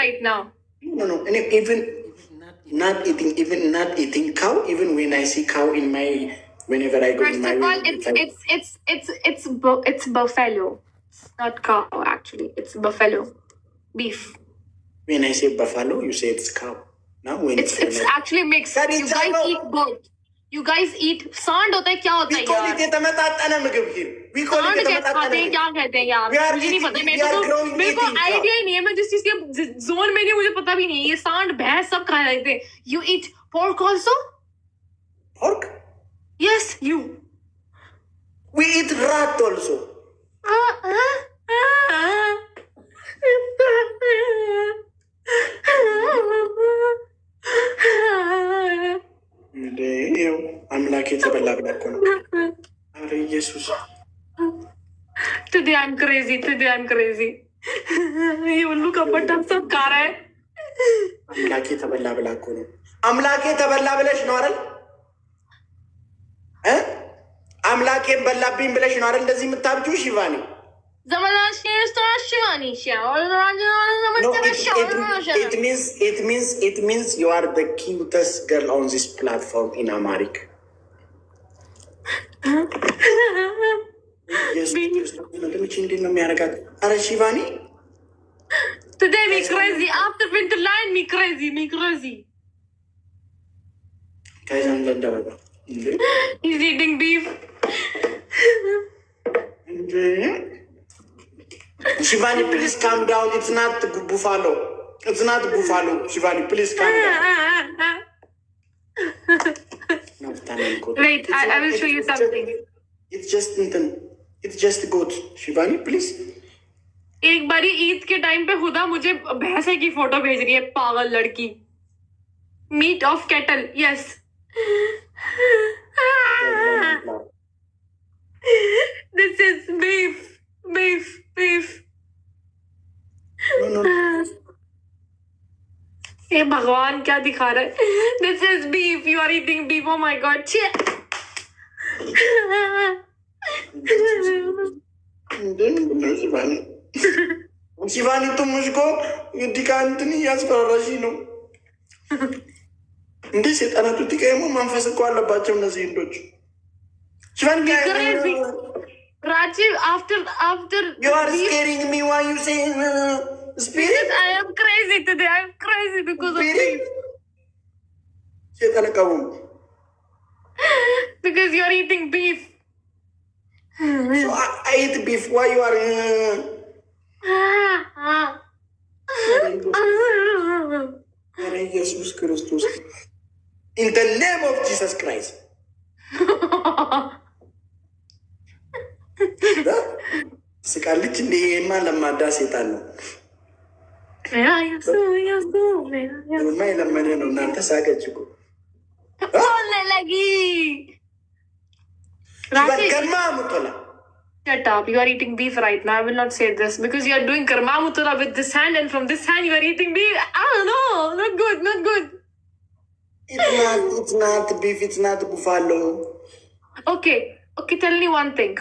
right now. No. And even not eating cow. Even when I see cow in my whenever I go First in my of all, room, it's buffalo. It's not cow actually. It's buffalo beef. when I say buffalo, you say it's cow. Now when It's actually mixed. You guys eat both. You guys eat सांड होता है क्या होता है यार? सांड कैसे खाते हैं क्या कहते हैं यार? मुझे नहीं पता मेरे को आइडिया ही नहीं है मैं जिस चीज के जोन में नहीं मुझे पता भी नहीं ये सांड भैंस सब खा लेते हैं. You eat pork also? Pork? Yes, you. We eat rat also. አምላክ የተበላ ብላ እኮ ነው። ኧረ ኢየሱስ Today I'm crazy. ये उल्लू का बटन सब खा रहा है. አምላክ የተበላ ብላ እኮ ነው። አምላክ የተበላ ብለሽ ነው አይደል? አምላኬን በላብኝ ብለሽ ነው አይደል እንደዚህ የምታብጂው ሺቫኒ? It means you are the cutest girl on this platform in Amharic. Today me crazy. After winter line me crazy. He's eating beef. Shivani, please calm down. It's not buffalo. Shivani, please calm down. Wait, I will show you something. It's just good. Shivani, please. एक बारी ईद के time पे खुदा मुझे भैंसे की photo भेज रही है पागल लड़की. Meat of cattle. Yes. This is beef. No. ये भगवान क्या दिखा रहा है? This is beef. You are eating beef. Oh my god. Shivani तुम मुझको दिखांत नहीं यास्पराशी no እንዴ ሰይጣናቱ ዲካይሞ መንፈስ እኮ አለባቸው እነዚህ እንዶች ሽቫኒ Rajiv, after you are scaring me. Why you saying spirit? I am crazy today. I am crazy because of beef. Because you are eating beef. So I eat beef. Why you are? Jesus Christus. In the name of Jesus Christ. ስቃልች እንዴማ ለማዳ ሴጣን ነው ማ የለመደ ነው። እናንተ ሳቀች እኮ ገርማ ሙቶላ. Shut up. You are eating beef right now. I will not say this because you are doing karma mutula with this hand and from this hand you are eating beef. Oh no, not good. It's not beef, it's not buffalo. Okay, tell me one thing.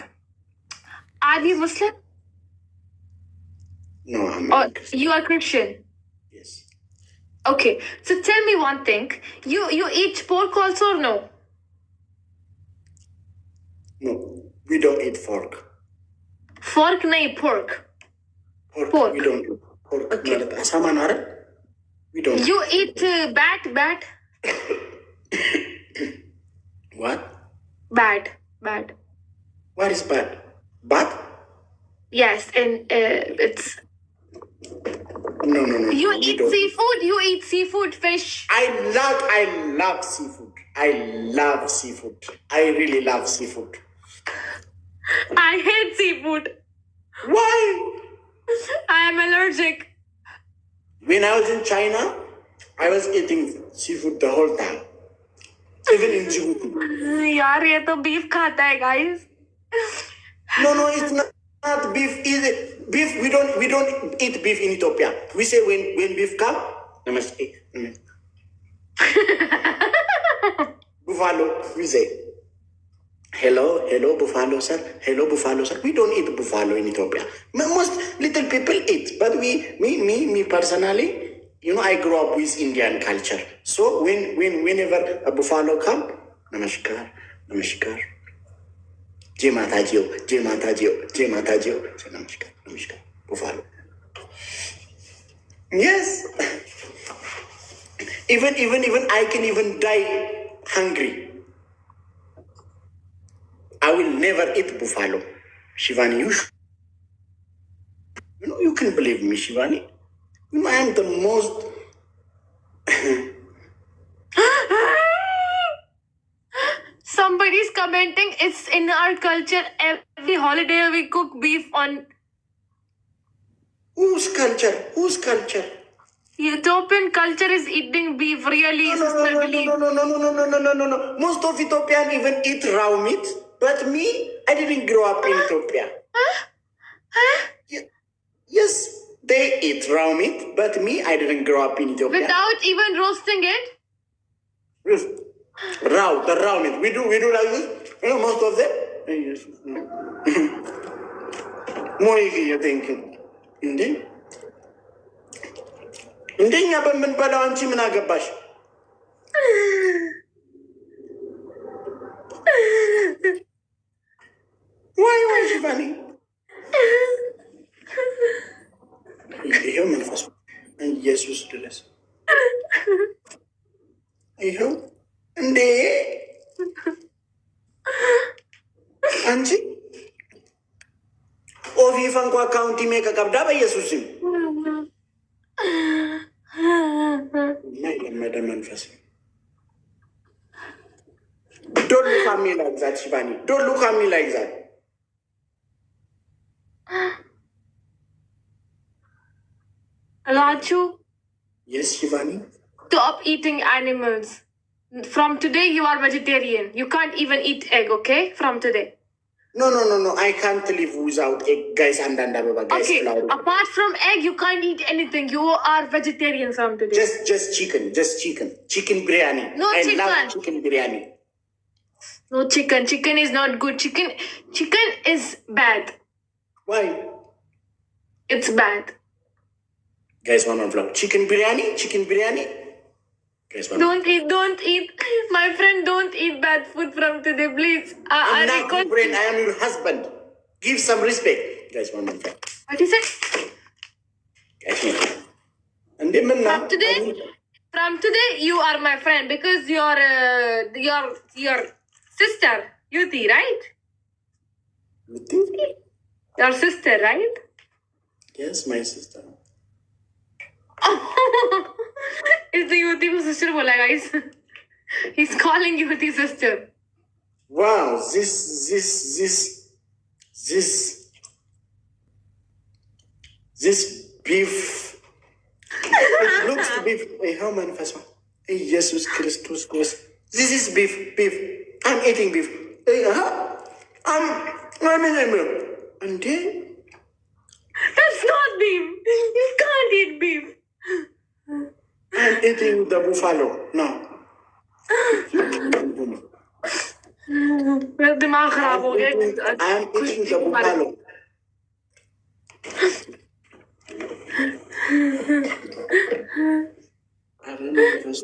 Are you Muslim? No, I'm not. You are Christian? Yes. Okay, so tell me one thing. You eat pork also or no? No, we don't eat pork. Fork nahi, pork. Pork. We don't eat pork. Okay. We don't. You eat bat? What? Bad. What is bad? Bat? Yes, and it's... No. You eat seafood? You eat seafood, fish? I love seafood. I love seafood. I really love seafood. I hate seafood. Why? I am allergic. When I was in China, I was eating seafood the whole time. Even in Djibouti. यार ये तो beef खाता है, guys. No, it's not beef. Beef, we don't eat beef in Ethiopia. We say when beef come, namaste. Buffalo, we say. Hello, buffalo sir. Hello, buffalo sir. We don't eat buffalo in Ethiopia. Most little people eat, but me personally, I grew up with Indian culture. So whenever a buffalo come, namaskar, namaskar. Jai Mata Ji, Jai Mata Ji, Jai Mata Ji. Say namaskar, namaskar. Buffalo. Yes. Even I can even die hungry. I will never eat buffalo. Shivani, you can believe me, Shivani. I am the most. Somebody's commenting, it's in our culture. Every holiday we cook beef on. Whose culture? Whose culture? Ethiopian culture is eating beef, really. No. Most of Ethiopian even eat raw meat, but me, I didn't grow up in Ethiopia. Yes, they eat raw meat, but me, I didn't grow up in Ethiopia. Without even roasting it? Yes. The raw meat. We do like this. Most of them. Yes. More easy, you're thinking. Indeed. እንደኛ በምንበላው አንቺ ምን አገባሽ? ዋይ ሽፋኒ ይኸው መንፈሱ ኢየሱስ ድረስ ይኸው እንዴ አንቺ ኦፊ ፈንኳ አካውንቲ ሜቀ ቀብዳ በኢየሱስም የለመደ መንፈስ ዶሉ ካሚላ ግዛት ሽፋኒ ዶሉ ካሚላ ግዛት Raju, yes Shivani, stop eating animals. From today you are vegetarian. You can't even eat egg, okay? From today. No, I can't live without egg, guys. And guys, okay, flour. Apart from egg, you can't eat anything. You are vegetarian from today. Just chicken biryani. No I chicken. love chicken biryani. No chicken is not good. Chicken is bad. Why? It's bad. Guys, one flour. Chicken biryani. Guys, Don't eat. My friend, don't eat bad food from today, please. I'm not your friend. I am your husband. Give some respect. Guys, one flour. What is it? Guys, and then From today, you are my friend because you're your sister, Yuti, right? Yuti? Your sister, right? Yes, my sister. It's the Yuti sister, bola guys. He's calling Yuti sister. Wow, this beef. It looks to be how manifest. Hey, Jesus Christus. This is beef. I'm eating beef. I'm eating beef. And then That's not beef. You can't eat beef. I'm eating the buffalo. No. दिमाग खराब हो गया. I'm eating the buffalo. I don't know if it's...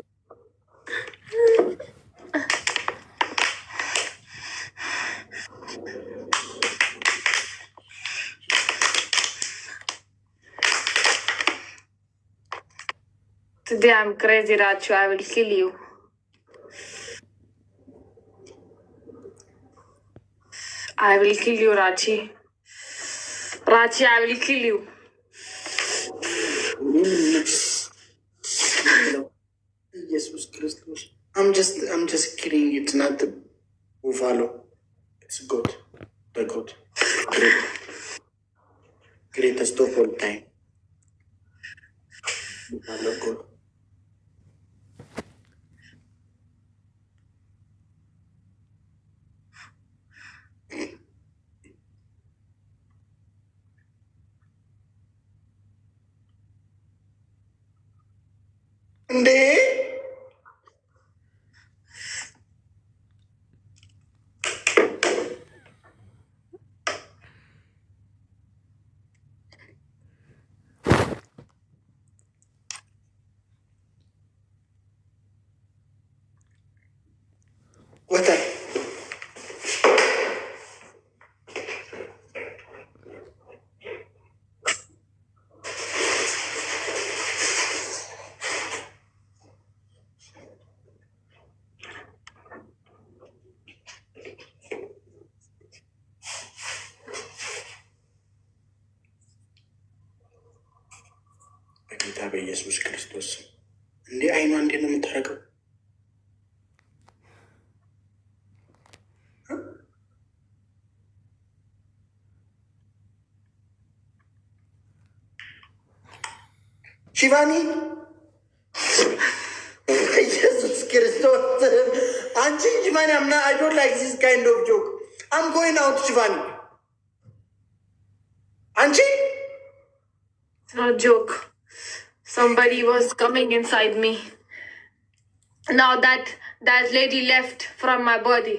Today I'm crazy, Raju. I will kill you. I will kill you, Rachi. Rachi, I will kill you. Jesus Christus. I'm just kidding. It's not the buffalo. It's goat. The goat. Greatest of all time. Buffalo goat. በኢየሱስ ክርስቶስ ስም። እንዴ አይኗ እንዴት ነው የምታደርገው? ሺቫኒ ኢየሱስ ክርስቶስ አንቺ ሺቫኒ አምና አይ ዶንት ላይክ ዚስ ካይንድ ኦፍ ጆክ አም ጎይንግ አውት ሺቫኒ አንቺ It's not a joke. Somebody was coming inside me. Now that lady left from my body.